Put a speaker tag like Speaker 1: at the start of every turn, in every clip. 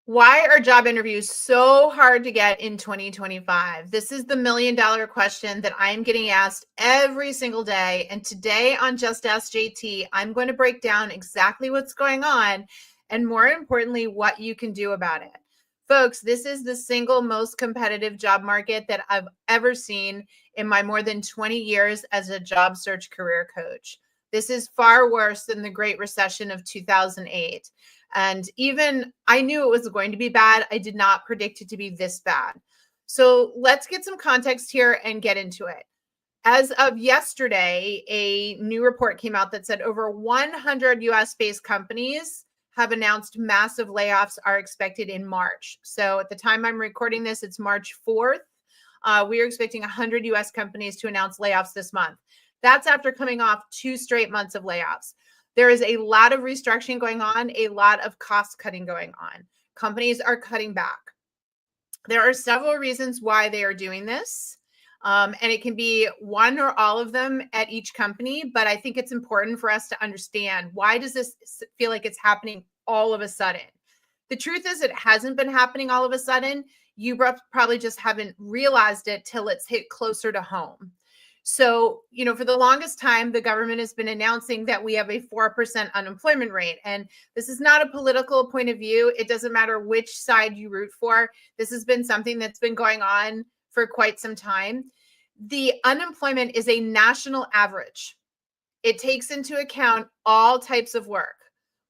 Speaker 1: Why are job interviews so hard to get in 2025? This is the $1,000,000 question that I'm getting asked every single day. And today on Just Ask JT, I'm going to break down exactly what's going on and more importantly, what you can do about it. Folks, this is the single most competitive job market that I've ever seen in my more than 20 years as a job search career coach. This is far worse than the Great Recession of 2008. And even I knew it was going to be bad. I did not predict it to be this bad. So let's get some context here and get into it. As of yesterday, a new report came out that said over 100 US based companies have announced massive layoffs are expected in March. So at the time I'm recording this, it's March 4th. We are expecting 100 US companies to announce layoffs this month. That's after coming off 2 straight months of layoffs. There is a lot of restructuring going on, a lot of cost cutting going on. Companies are cutting back. There are several reasons why they are doing this. And it can be one or all of them at each company, but I think it's important for us to understand, why does this feel like it's happening all of a sudden? The truth is it hasn't been happening all of a sudden. You probably just haven't realized it till it's hit closer to home. So, for the longest time, the government has been announcing that we have a 4% unemployment rate. And this is not a political point of view. It doesn't matter which side you root for. This has been something that's been going on for quite some time. The unemployment is a national average. It takes into account all types of work,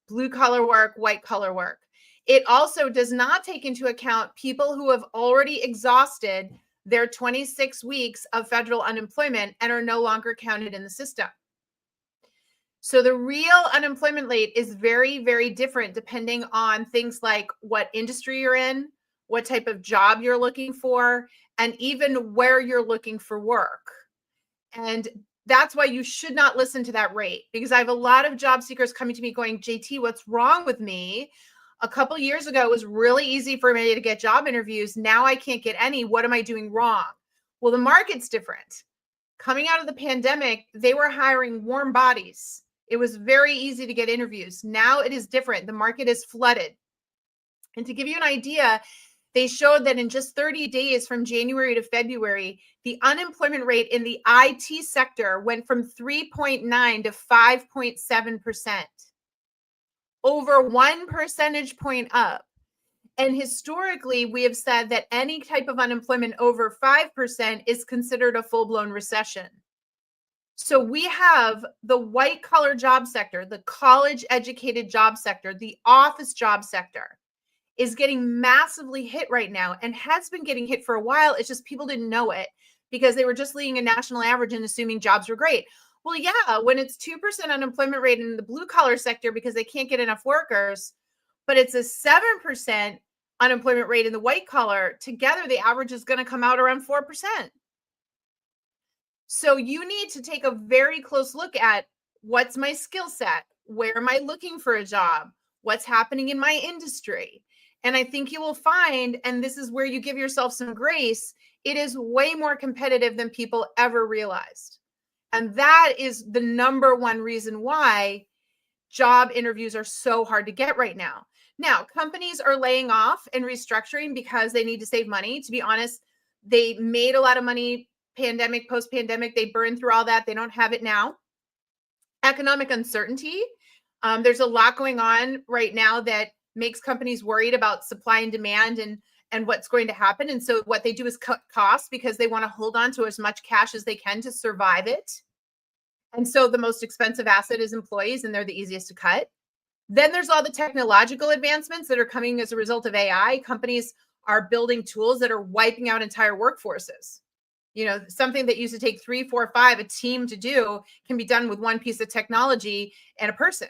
Speaker 1: blue collar work, white collar work. It also does not take into account people who have already exhausted their 26 weeks of federal unemployment and are no longer counted in the system. So the real unemployment rate is very, very different depending on things like what industry you're in, what type of job you're looking for, and even where you're looking for work. And that's why you should not listen to that rate, because I have a lot of job seekers coming to me going, JT, what's wrong with me? A couple of years ago, it was really easy for me to get job interviews. Now I can't get any. What am I doing wrong? Well, the market's different. Coming out of the pandemic, they were hiring warm bodies. It was very easy to get interviews. Now it is different. The market is flooded. And to give you an idea, they showed that in just 30 days from January to February, the unemployment rate in the IT sector went from 3.9 to 5.7%. Over 1 percentage point up. And historically, we have said that any type of unemployment over 5% is considered a full-blown recession. So we have the white collar job sector, the college educated job sector, the office job sector is getting massively hit right now and has been getting hit for a while. It's just people didn't know it because they were just leading a national average and assuming jobs were great. Well, yeah, when it's 2% unemployment rate in the blue collar sector because they can't get enough workers, but it's a 7% unemployment rate in the white collar, together the average is going to come out around 4%. So you need to take a very close look at what's my skill set? Where am I looking for a job? What's happening in my industry? And I think you will find, and this is where you give yourself some grace, it is way more competitive than people ever realized. And that is the number one reason why job interviews are so hard to get right now. Now, companies are laying off and restructuring because they need to save money. To be honest, they made a lot of money pandemic, post-pandemic. They burned through all that. They don't have it now. Economic uncertainty. There's a lot going on right now that makes companies worried about supply and demand and what's going to happen. And so what they do is cut costs because they want to hold on to as much cash as they can to survive it. And so the most expensive asset is employees, and they're the easiest to cut. Then there's all the technological advancements that are coming as a result of AI. Companies are building tools that are wiping out entire workforces. Something that used to take 3, 4, 5, a team to do can be done with one piece of technology and a person.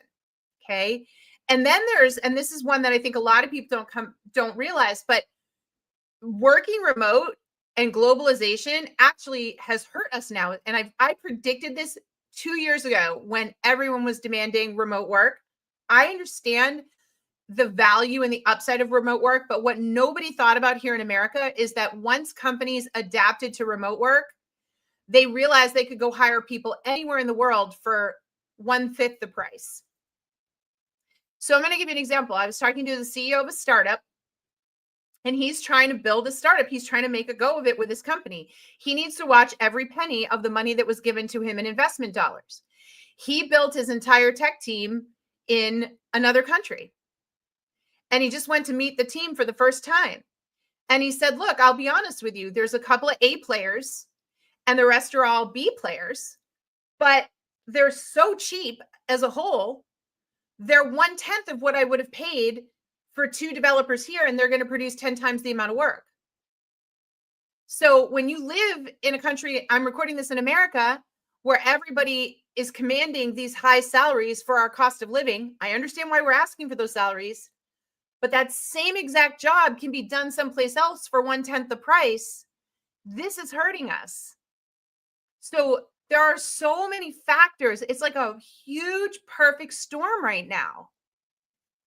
Speaker 1: Okay. And then and this is one that I think a lot of people don't realize, but working remote and globalization actually has hurt us now. And I predicted this 2 years ago when everyone was demanding remote work. I understand the value and the upside of remote work, but what nobody thought about here in America is that once companies adapted to remote work, they realized they could go hire people anywhere in the world for 1/5 the price. So I'm going to give you an example. I was talking to the CEO of a startup, and he's trying to build a startup. He's trying to make a go of it with his company. He needs to watch every penny of the money that was given to him in investment dollars. He built his entire tech team in another country. And he just went to meet the team for the first time. And he said, look, I'll be honest with you. There's a couple of A players and the rest are all B players, but they're so cheap as a whole. They're 1/10 of what I would have paid for 2 developers here, and they're going to produce 10 times the amount of work. So when you live in a country, I'm recording this in America, where everybody is commanding these high salaries for our cost of living, I understand why we're asking for those salaries, but that same exact job can be done someplace else for 1/10 the price. This is hurting us. So there are so many factors. It's like a huge perfect storm right now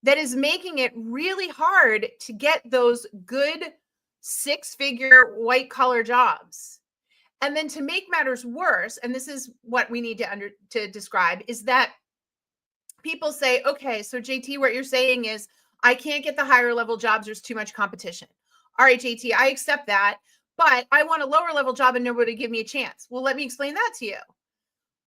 Speaker 1: that is making it really hard to get those good 6-figure white collar jobs. And then to make matters worse, and this is what we need to describe, is that people say, okay, so JT, what you're saying is I can't get the higher level jobs. There's too much competition. All right, JT, I accept that, but I want a lower level job and nobody give me a chance. Well, let me explain that to you.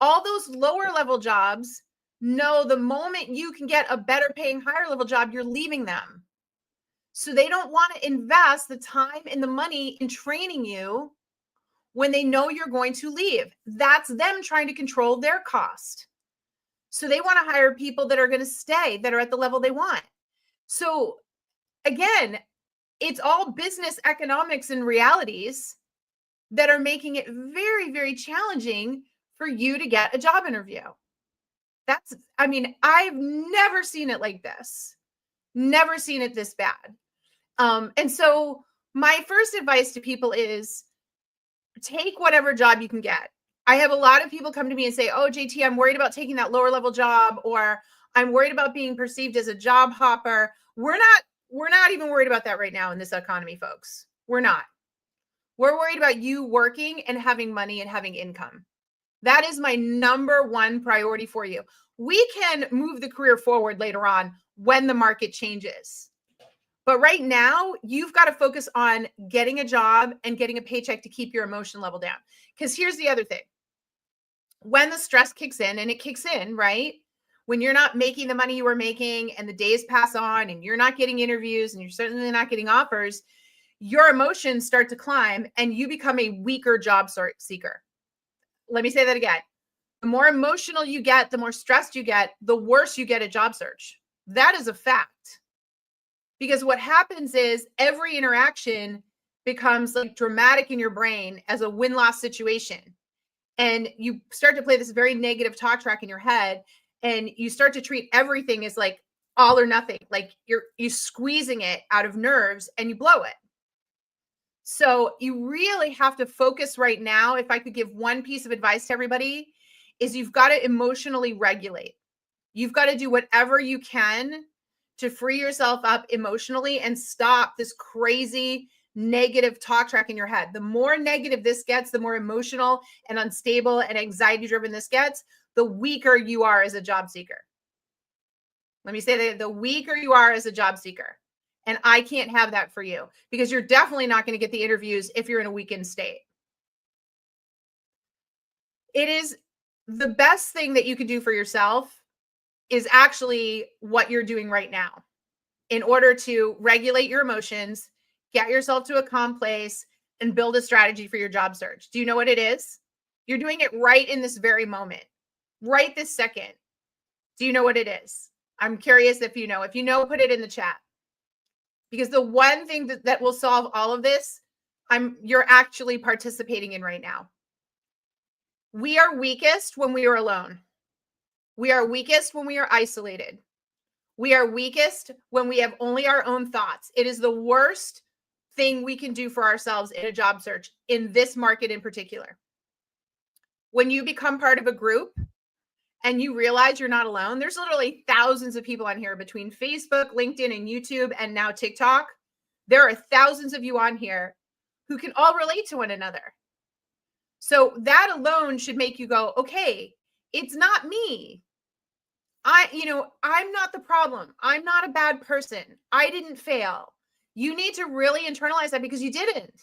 Speaker 1: All those lower level jobs know the moment you can get a better paying higher level job, you're leaving them. So they don't want to invest the time and the money in training you when they know you're going to leave. That's them trying to control their cost. So they want to hire people that are going to stay, that are at the level they want. So again, it's all business economics and realities that are making it very, very challenging for you to get a job interview. I've never seen it like this. Never seen it this bad. And so my first advice to people is take whatever job you can get. I have a lot of people come to me and say, oh, JT, I'm worried about taking that lower level job, or I'm worried about being perceived as a job hopper. We're not even worried about that right now in this economy, folks. We're not. We're worried about you working and having money and having income. That is my number one priority for you. We can move the career forward later on when the market changes. But right now, you've got to focus on getting a job and getting a paycheck to keep your emotion level down. Because here's the other thing. When the stress kicks in, and it kicks in, right? When you're not making the money you were making and the days pass on and you're not getting interviews and you're certainly not getting offers, your emotions start to climb and you become a weaker job seeker. Let me say that again. The more emotional you get, the more stressed you get, the worse you get at job search. That is a fact. Because what happens is every interaction becomes like dramatic in your brain as a win-loss situation. And you start to play this very negative talk track in your head, and you start to treat everything as like all or nothing. Like you're squeezing it out of nerves and you blow it. So you really have to focus right now. If I could give one piece of advice to everybody, is you've got to emotionally regulate. You've got to do whatever you can to free yourself up emotionally and stop this crazy negative talk track in your head. The more negative this gets, the more emotional and unstable and anxiety driven this gets, the weaker you are as a job seeker. Let me say that the weaker you are as a job seeker. And I can't have that for you, because you're definitely not going to get the interviews if you're in a weakened state. It is the best thing that you can do for yourself is actually what you're doing right now in order to regulate your emotions, get yourself to a calm place, and build a strategy for your job search. Do you know what it is? You're doing it right in this very moment, right this second. Do you know what it is? I'm curious if you know. If you know, put it in the chat. Because the one thing that will solve all of this, you're actually participating in right now. We are weakest when we are alone. We are weakest when we are isolated. We are weakest when we have only our own thoughts. It is the worst thing we can do for ourselves in a job search, in this market in particular. When you become part of a group and you realize you're not alone, there's literally thousands of people on here between Facebook, LinkedIn, and YouTube, and now TikTok. There are thousands of you on here who can all relate to one another. So that alone should make you go, okay, it's not me. I'm not the problem. I'm not a bad person. I didn't fail. You need to really internalize that because you didn't.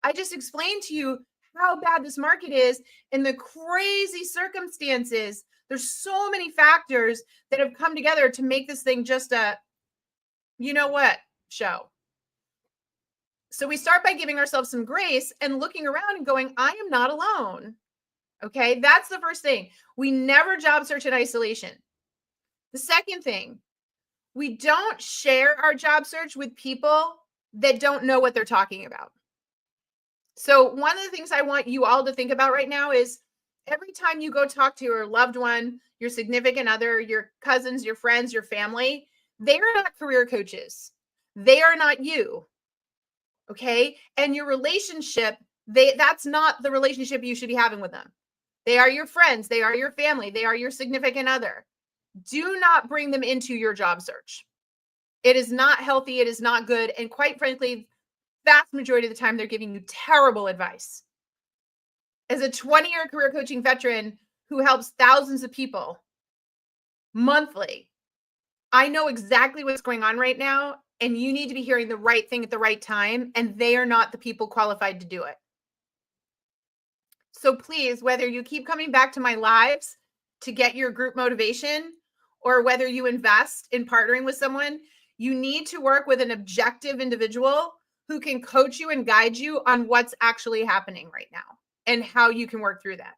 Speaker 1: I just explained to you how bad this market is and the crazy circumstances. There's so many factors that have come together to make this thing just a, you know what, show. So we start by giving ourselves some grace and looking around and going, I am not alone. Okay, that's the first thing. We never job search in isolation. The second thing, we don't share our job search with people that don't know what they're talking about. So one of the things I want you all to think about right now is every time you go talk to your loved one, your significant other, your cousins, your friends, your family, they are not career coaches. They are not you. Okay? And your relationship, that's not the relationship you should be having with them. They are your friends, they are your family, they are your significant other. Do not bring them into your job search. It is not healthy, it is not good, and quite frankly, vast majority of the time they're giving you terrible advice. As a 20-year career coaching veteran who helps thousands of people monthly, I know exactly what's going on right now, and you need to be hearing the right thing at the right time, and they are not the people qualified to do it. So please, whether you keep coming back to my lives to get your group motivation or whether you invest in partnering with someone, you need to work with an objective individual who can coach you and guide you on what's actually happening right now and how you can work through that.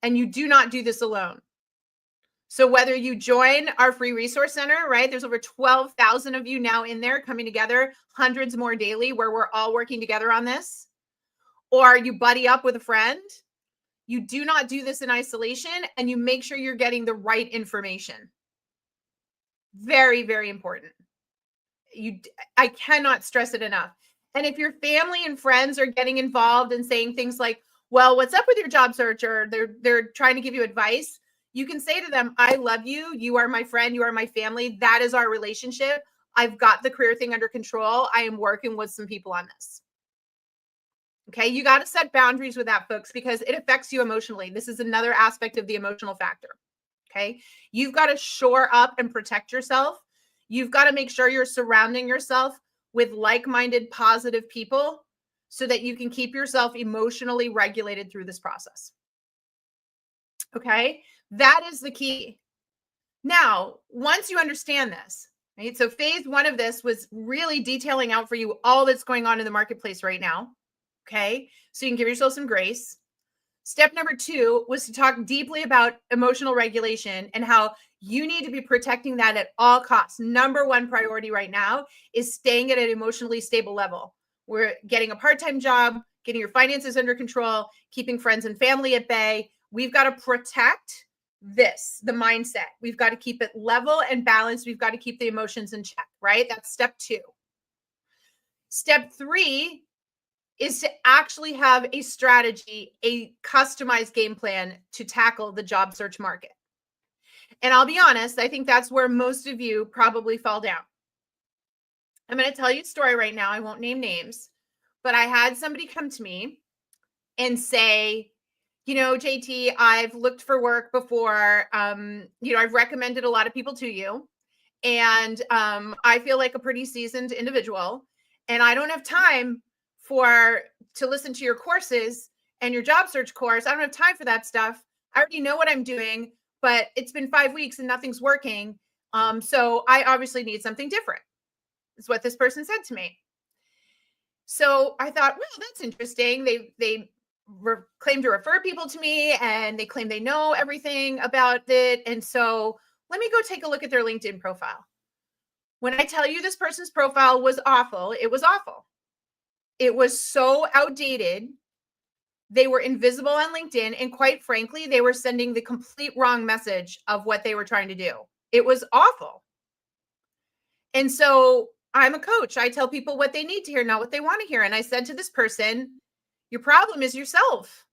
Speaker 1: And you do not do this alone. So whether you join our free resource center, right? There's over 12,000 of you now in there coming together, hundreds more daily where we're all working together on this, or you buddy up with a friend. You do not do this in isolation, and you make sure you're getting the right information. Very, very important. I cannot stress it enough. And if your family and friends are getting involved and saying things like, well, what's up with your job search? Or they're trying to give you advice, you can say to them, I love you. You are my friend. You are my family. That is our relationship. I've got the career thing under control. I am working with some people on this. Okay, you got to set boundaries with that, folks, because it affects you emotionally. This is another aspect of the emotional factor. Okay, you've got to shore up and protect yourself. You've got to make sure you're surrounding yourself with like-minded, positive people so that you can keep yourself emotionally regulated through this process. Okay, that is the key. Now, once you understand this, right? So phase one of this was really detailing out for you all that's going on in the marketplace right now. Okay, so you can give yourself some grace. Step number 2 was to talk deeply about emotional regulation and how you need to be protecting that at all costs. Number one priority right now is staying at an emotionally stable level. We're getting a part-time job, getting your finances under control, keeping friends and family at bay. We've got to protect this, the mindset. We've got to keep it level and balanced. We've got to keep the emotions in check, right? That's step 2. Step 3 is to actually have a strategy, a customized game plan to tackle the job search market. And I'll be honest, I think that's where most of you probably fall down. I'm going to tell you a story right now. I won't name names, but I had somebody come to me and say, you know, JT, I've looked for work before. You know, I've recommended a lot of people to you. And I feel like a pretty seasoned individual. And I don't have time to listen to your courses and your job search course. I don't have time for that stuff. I already know what I'm doing, but it's been 5 weeks and nothing's working. So I obviously need something different. Is what this person said to me. So I thought, well, that's interesting. They claim to refer people to me and they claim they know everything about it. And so let me go take a look at their LinkedIn profile. When I tell you this person's profile was awful, it was awful. It was so outdated. They were invisible on LinkedIn. And quite frankly, they were sending the complete wrong message of what they were trying to do. It was awful. And so I'm a coach. I tell people what they need to hear, not what they want to hear. And I said to this person, your problem is yourself.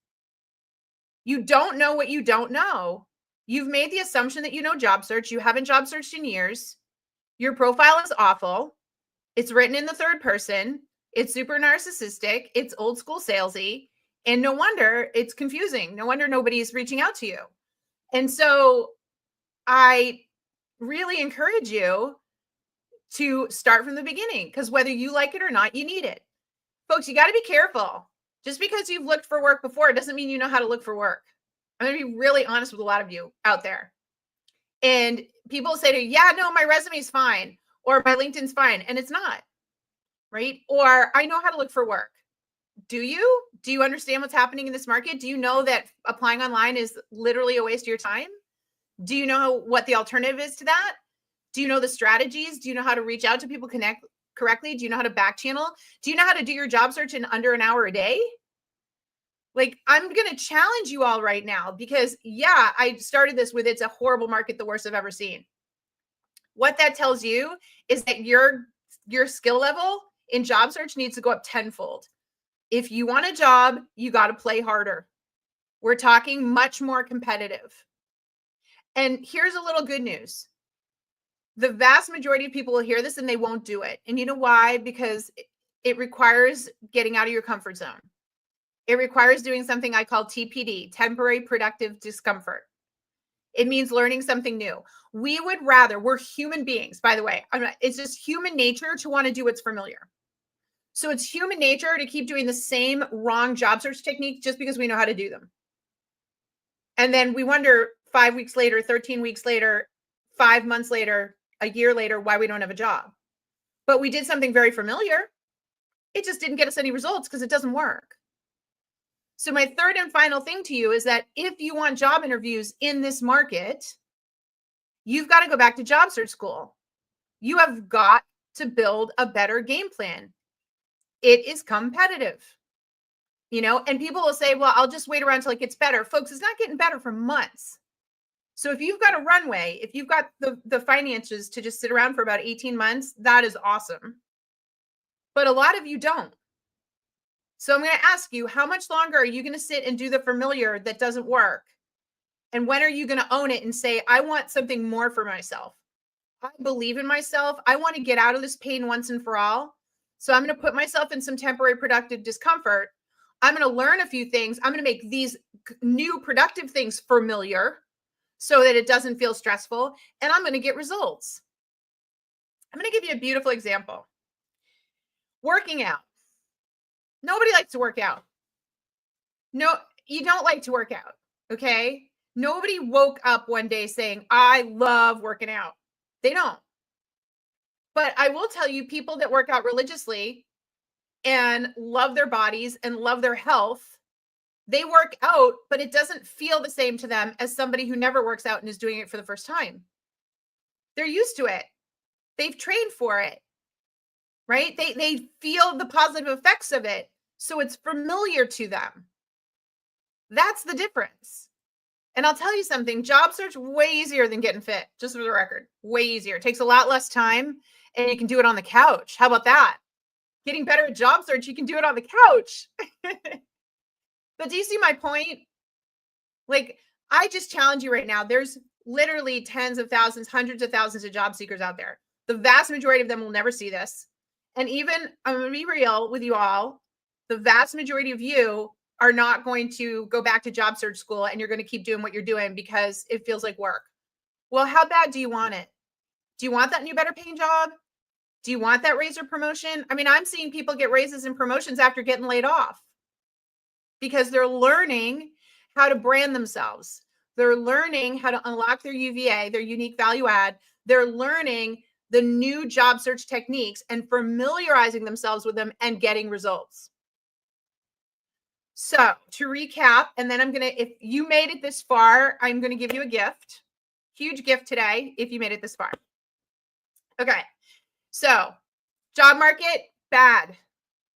Speaker 1: You don't know what you don't know. You've made the assumption that you know job search. You haven't job searched in years. Your profile is awful. It's written in the third person. It's super narcissistic. It's old school salesy. And no wonder it's confusing. No wonder nobody's reaching out to you. And so I really encourage you to start from the beginning, because whether you like it or not, you need it. Folks, you got to be careful. Just because you've looked for work before doesn't mean you know how to look for work. I'm going to be really honest with a lot of you out there. And people say to you, yeah, no, my resume's fine, or my LinkedIn's fine. And it's not, right? Or I know how to look for work. Do you? Do you understand what's happening in this market? Do you know that applying online is literally a waste of your time? Do you know what the alternative is to that? Do you know the strategies? Do you know how to reach out to people correctly? Do you know how to back channel? Do you know how to do your job search in under an hour a day? Like, I'm going to challenge you all right now because, yeah, I started this with it's a horrible market, the worst I've ever seen. What that tells you is that your skill level in job search needs to go up tenfold. If you want a job, you got to play harder. We're talking much more competitive. And here's a little good news. The vast majority of people will hear this and they won't do it. And you know why? Because it requires getting out of your comfort zone. It requires doing something I call TPD, temporary productive discomfort. It means learning something new. We would rather, we're human beings, by the way. It's just human nature to want to do what's familiar. So it's human nature to keep doing the same wrong job search technique just because we know how to do them. And then we wonder 5 weeks later, 13 weeks later, 5 months later, a year later, why we don't have a job. But we did something very familiar. It just didn't get us any results because it doesn't work. So my third and final thing to you is that if you want job interviews in this market, you've got to go back to job search school. You have got to build a better game plan. It is competitive, and people will say, well, I'll just wait around until it gets better. Folks, it's not getting better for months. So if you've got a runway, if you've got the finances to just sit around for about 18 months, that is awesome. But a lot of you don't. So I'm going to ask you, how much longer are you going to sit and do the familiar that doesn't work? And when are you going to own it and say, I want something more for myself? I believe in myself. I want to get out of this pain once and for all. So I'm going to put myself in some temporary productive discomfort. I'm going to learn a few things. I'm going to make these new productive things familiar so that it doesn't feel stressful. And I'm going to get results. I'm going to give you a beautiful example. Working out. Nobody likes to work out. No, you don't like to work out. Okay. Nobody woke up one day saying, I love working out. They don't. But I will tell you, people that work out religiously and love their bodies and love their health, they work out, but it doesn't feel the same to them as somebody who never works out and is doing it for the first time. They're used to it. They've trained for it, right? They feel the positive effects of it. So it's familiar to them. That's the difference. And I'll tell you something, job search, way easier than getting fit, just for the record, way easier. It takes a lot less time and you can do it on the couch. How about that? Getting better at job search, you can do it on the couch. But do you see my point? Like, I just challenge you right now. There's literally tens of thousands, hundreds of thousands of job seekers out there. The vast majority of them will never see this. And even, I'm going to be real with you all, the vast majority of you are not going to go back to job search school and you're going to keep doing what you're doing because it feels like work. Well, how bad do you want it? Do you want that new, better paying job? Do you want that raise or promotion? I mean, I'm seeing people get raises and promotions after getting laid off because they're learning how to brand themselves. They're learning how to unlock their UVA, their unique value add. They're learning the new job search techniques and familiarizing themselves with them and getting results. So to recap, and then if you made it this far, I'm going to give you a gift, huge gift today if you made it this far. Okay. So job market, bad.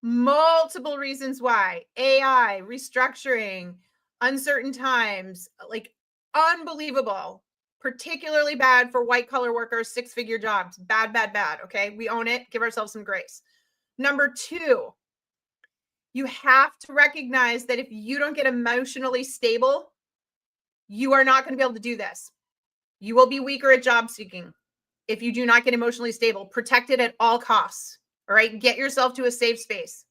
Speaker 1: Multiple reasons why. AI, restructuring, uncertain times, like unbelievable, particularly bad for white collar workers, 6-figure jobs. Bad, bad, bad. Okay. We own it. Give ourselves some grace. Number 2, you have to recognize that if you don't get emotionally stable, you are not going to be able to do this. You will be weaker at job seeking if you do not get emotionally stable. Protect it at all costs. All right. Get yourself to a safe space,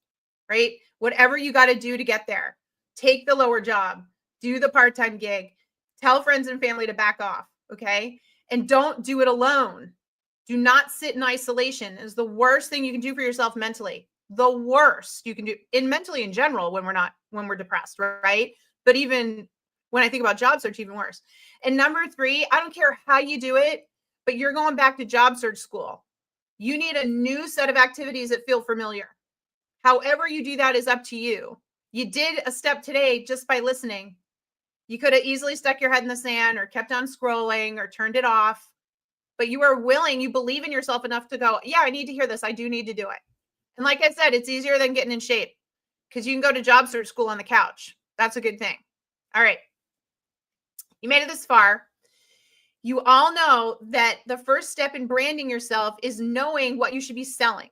Speaker 1: right? Whatever you got to do to get there. Take the lower job, do the part-time gig, tell friends and family to back off. Okay. And don't do it alone. Do not sit in isolation. It's the worst thing you can do for yourself mentally. The worst you can do mentally in general when we're depressed, right? But even when I think about job search, even worse. And number 3, I don't care how you do it, but you're going back to job search school. You need a new set of activities that feel familiar. However you do that is up to you. You did a step today just by listening. You could have easily stuck your head in the sand or kept on scrolling or turned it off. But you are willing, you believe in yourself enough to go, yeah, I need to hear this. I do need to do it. And like I said, it's easier than getting in shape because you can go to job search school on the couch. That's a good thing. All right. You made it this far. You all know that the first step in branding yourself is knowing what you should be selling.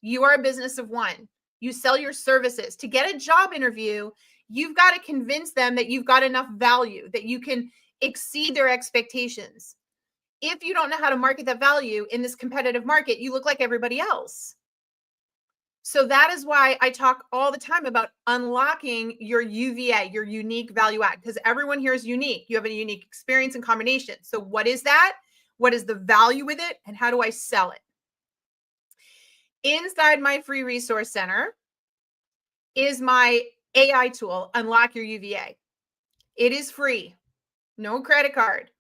Speaker 1: You are a business of one. You sell your services. To get a job interview, you've got to convince them that you've got enough value, that you can exceed their expectations. If you don't know how to market that value in this competitive market, you look like everybody else. So that is why I talk all the time about unlocking your UVA, your unique value add, because everyone here is unique. You have a unique experience and combination. So what is that? What is the value with it? And how do I sell it? Inside my free resource center is my AI tool, Unlock Your UVA. It is free, no credit card.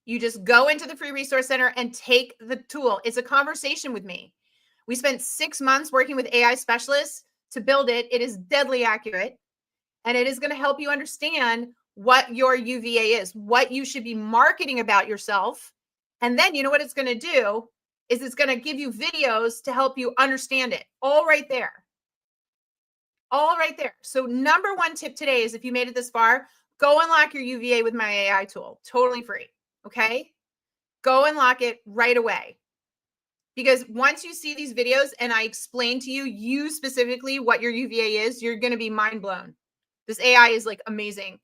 Speaker 1: You just go into the free resource center and take the tool. It's a conversation with me. We spent 6 months working with AI specialists to build it. It is deadly accurate, and it is going to help you understand what your UVA is, what you should be marketing about yourself. And then you know what it's going to do is it's going to give you videos to help you understand it. All right there. All right there. So number 1 tip today is if you made it this far, go unlock your UVA with my AI tool. Totally free. Okay? Go unlock it right away. Because once you see these videos and I explain to you specifically what your UVA is, you're going to be mind blown. This AI is like amazing.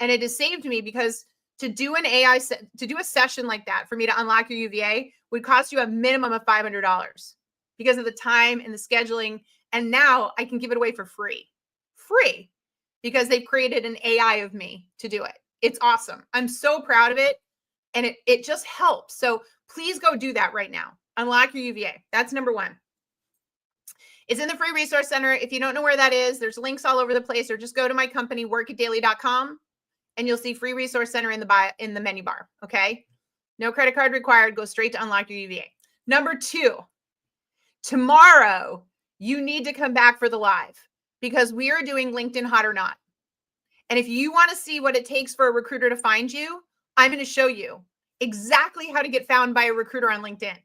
Speaker 1: And it has saved me because to do a session like that for me to unlock your UVA would cost you a minimum of $500 because of the time and the scheduling. And now I can give it away for free because they've created an AI of me to do it. It's awesome. I'm so proud of it. And it just helps. So please go do that right now. Unlock your UVA. That's number 1. It's in the free resource center. If you don't know where that is, there's links all over the place, or just go to my company, workitdaily.com, and you'll see free resource center in the menu bar. Okay. No credit card required. Go straight to unlock your UVA. Number 2, tomorrow you need to come back for the live because we are doing LinkedIn Hot or Not. And if you want to see what it takes for a recruiter to find you, I'm going to show you exactly how to get found by a recruiter on LinkedIn.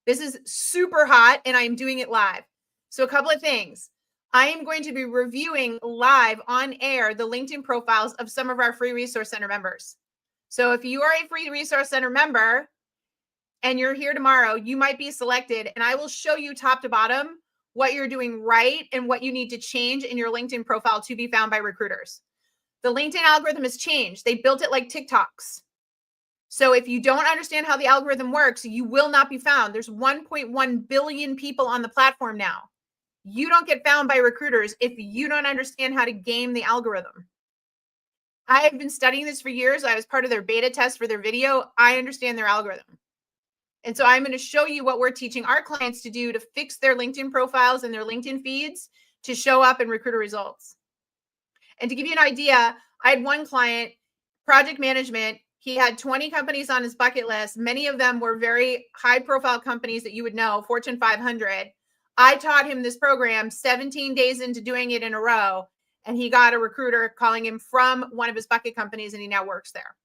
Speaker 1: This is super hot and I'm doing it live. So a couple of things. I am going to be reviewing live on air the LinkedIn profiles of some of our free resource center members. So if you are a free resource center member and you're here tomorrow, you might be selected and I will show you top to bottom what you're doing right and what you need to change in your LinkedIn profile to be found by recruiters. The LinkedIn algorithm has changed. They built it like TikToks. So if you don't understand how the algorithm works, you will not be found. There's 1.1 billion people on the platform now. You don't get found by recruiters if you don't understand how to game the algorithm. I have been studying this for years. I was part of their beta test for their video. I understand their algorithm. And so I'm going to show you what we're teaching our clients to do to fix their LinkedIn profiles and their LinkedIn feeds to show up in recruiter results. And to give you an idea, I had one client, project management. He had 20 companies on his bucket list. Many of them were very high profile companies that you would know, Fortune 500. I taught him this program 17 days into doing it in a row. And he got a recruiter calling him from one of his bucket companies, and he now works there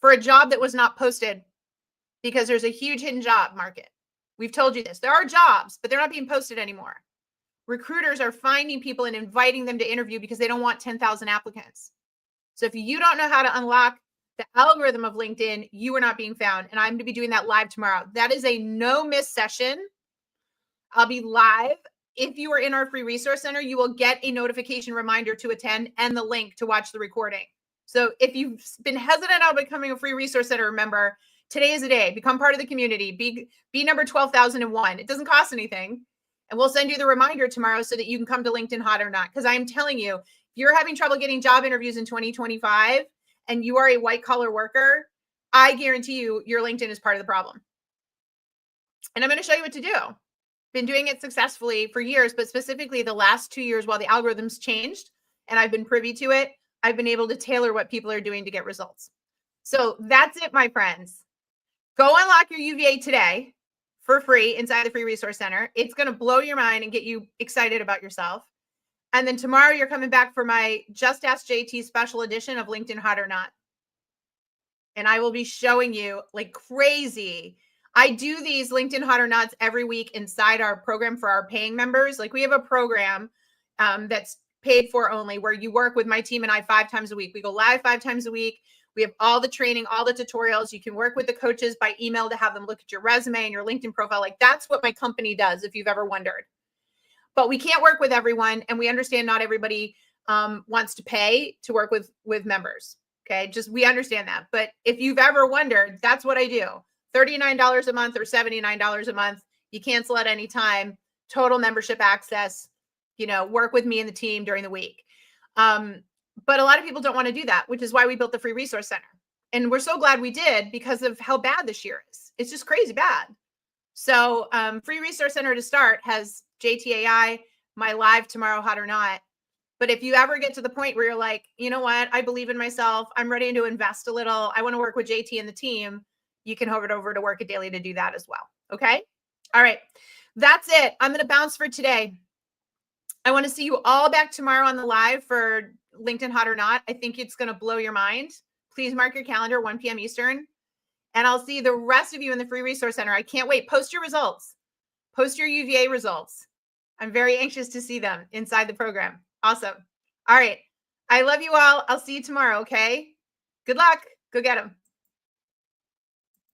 Speaker 1: for a job that was not posted because there's a huge hidden job market. We've told you this. There are jobs, but they're not being posted anymore. Recruiters are finding people and inviting them to interview because they don't want 10,000 applicants. So if you don't know how to unlock the algorithm of LinkedIn, you are not being found. And I'm going to be doing that live tomorrow. That is a no miss session. I'll be live. If you are in our free resource center, you will get a notification reminder to attend and the link to watch the recording. So if you've been hesitant about becoming a free resource center member, today is the day. Become part of the community. Be number 12,001. It doesn't cost anything. And we'll send you the reminder tomorrow so that you can come to LinkedIn Hot or Not. Because I'm telling you, if you're having trouble getting job interviews in 2025 and you are a white collar worker, I guarantee you your LinkedIn is part of the problem. And I'm going to show you what to do. Been doing it successfully for years, but specifically the last 2 years while the algorithms changed and I've been privy to it, I've been able to tailor what people are doing to get results. So that's it, my friends. Go unlock your UVA today for free inside the Free Resource Center. It's going to blow your mind and get you excited about yourself. And then tomorrow you're coming back for my Just Ask JT special edition of LinkedIn Hot or Not. And I will be showing you like crazy. I do these LinkedIn Hot or Nots every week inside our program for our paying members. Like we have a program that's paid for only where you work with my team and I 5 times a week. We go live 5 times a week. We have all the training, all the tutorials. You can work with the coaches by email to have them look at your resume and your LinkedIn profile. Like that's what my company does, if you've ever wondered. But we can't work with everyone, and we understand not everybody wants to pay to work with members. Okay, just we understand that. But if you've ever wondered, that's what I do. $39 a month or $79 a month. You cancel at any time. Total membership access. Work with me and the team during the week. But a lot of people don't want to do that, which is why we built the Free Resource Center. And we're so glad we did because of how bad this year is. It's just crazy bad. So Free Resource Center to start has JTAI, my live tomorrow, Hot or Not. But if you ever get to the point where you're like, you know what, I believe in myself, I'm ready to invest a little, I want to work with JT and the team, you can hover it over to Work It Daily to do that as well. Okay. All right. That's it. I'm going to bounce for today. I want to see you all back tomorrow on the live for LinkedIn Hot or Not. I think it's going to blow your mind. Please mark your calendar, 1 p.m. Eastern. And I'll see the rest of you in the Free Resource Center. I can't wait. Post your results. Post your UVA results. I'm very anxious to see them inside the program. Awesome. All right. I love you all. I'll see you tomorrow, okay? Good luck. Go get them.